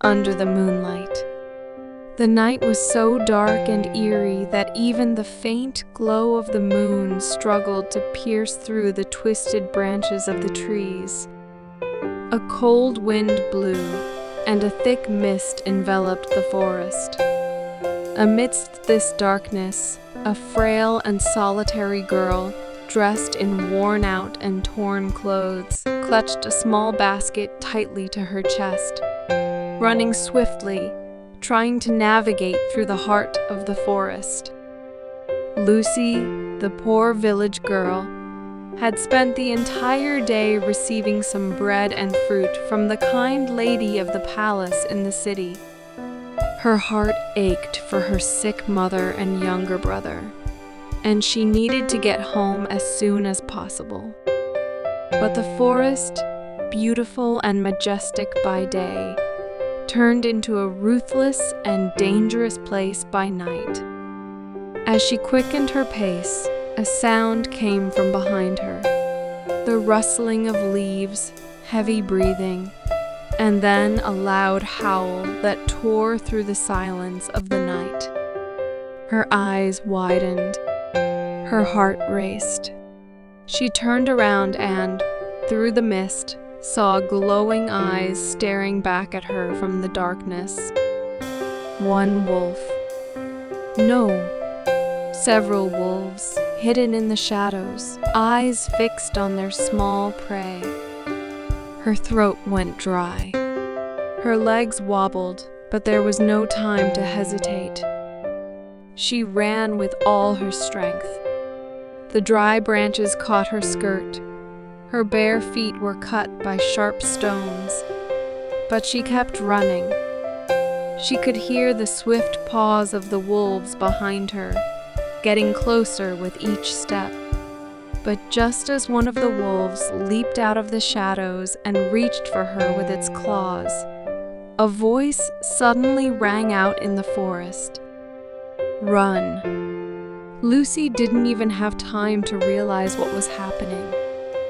under the moonlight. The night was so dark and eerie that even the faint glow of the moon struggled to pierce through the twisted branches of the trees. A cold wind blew, and a thick mist enveloped the forest. Amidst this darkness, a frail and solitary girl, dressed in worn-out and torn clothes, clutched a small basket tightly to her chest. Running swiftly, trying to navigate through the heart of the forest. Lucy, the poor village girl, had spent the entire day receiving some bread and fruit from the kind lady of the palace in the city. Her heart ached for her sick mother and younger brother, and she needed to get home as soon as possible. But the forest, beautiful and majestic by day, turned into a ruthless and dangerous place by night. As she quickened her pace, a sound came from behind her. The rustling of leaves, heavy breathing, and then a loud howl that tore through the silence of the night. Her eyes widened. Her heart raced. She turned around and, through the mist, saw glowing eyes staring back at her from the darkness. One wolf. No, several wolves, hidden in the shadows, eyes fixed on their small prey. Her throat went dry. Her legs wobbled, but there was no time to hesitate. She ran with all her strength. The dry branches caught her skirt. Her bare feet were cut by sharp stones, but she kept running. She could hear the swift paws of the wolves behind her, getting closer with each step. But just as one of the wolves leaped out of the shadows and reached for her with its claws, a voice suddenly rang out in the forest. Run. Lucy didn't even have time to realize what was happening.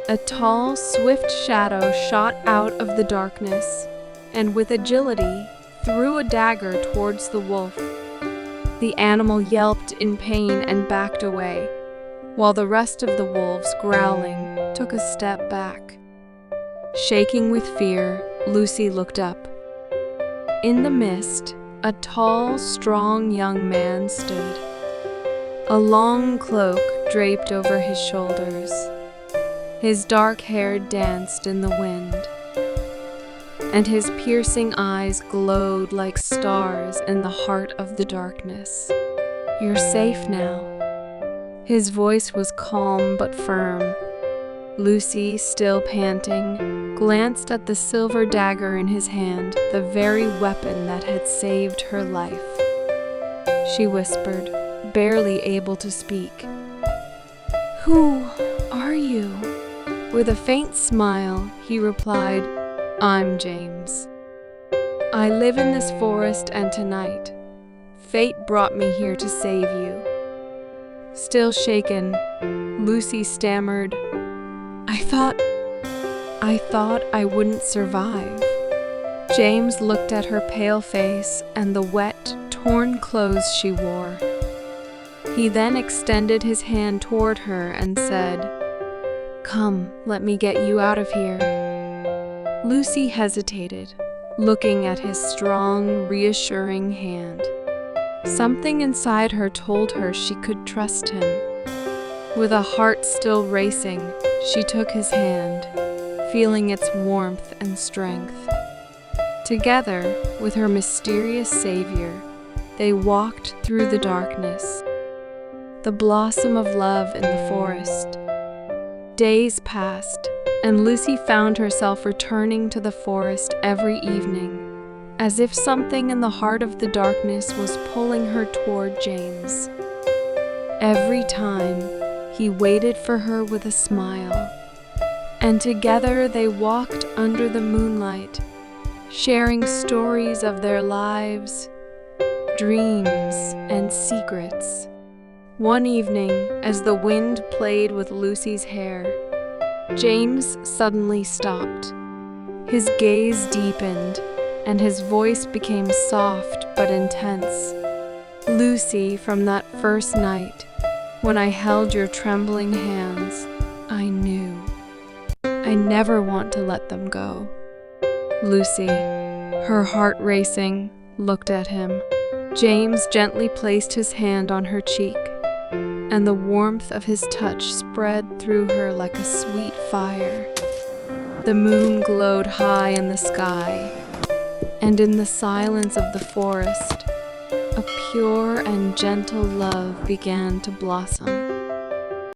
A tall, swift shadow shot out of the darkness, and with agility, threw a dagger towards the wolf. The animal yelped in pain and backed away, while the rest of the wolves, growling, took a step back. Shaking with fear, Lucy looked up. In the mist, a tall, strong young man stood. A long cloak draped over his shoulders. His dark hair danced in the wind, and his piercing eyes glowed like stars in the heart of the darkness. You're safe now. His voice was calm but firm. Lucy, still panting, glanced at the silver dagger in his hand, the very weapon that had saved her life. She whispered, barely able to speak. "Who are you?" With a faint smile, he replied, "I'm James. I live in this forest, and tonight, fate brought me here to save you." Still shaken, Lucy stammered, I thought I wouldn't survive." James looked at her pale face and the wet, torn clothes she wore. He then extended his hand toward her and said, "Come, let me get you out of here." Lucy hesitated, looking at his strong, reassuring hand. Something inside her told her she could trust him. With a heart still racing, she took his hand, feeling its warmth and strength. Together, with her mysterious savior, they walked through the darkness, the blossom of love in the forest. Days passed, and Lucy found herself returning to the forest every evening, as if something in the heart of the darkness was pulling her toward James. Every time, he waited for her with a smile, and together they walked under the moonlight, sharing stories of their lives, dreams, and secrets. One evening, as the wind played with Lucy's hair, James suddenly stopped. His gaze deepened, and his voice became soft but intense. Lucy, from that first night, when I held your trembling hands, I knew. I never want to let them go. Lucy, her heart racing, looked at him. James gently placed his hand on her cheek, and the warmth of his touch spread through her like a sweet fire. The moon glowed high in the sky, and in the silence of the forest, a pure and gentle love began to blossom.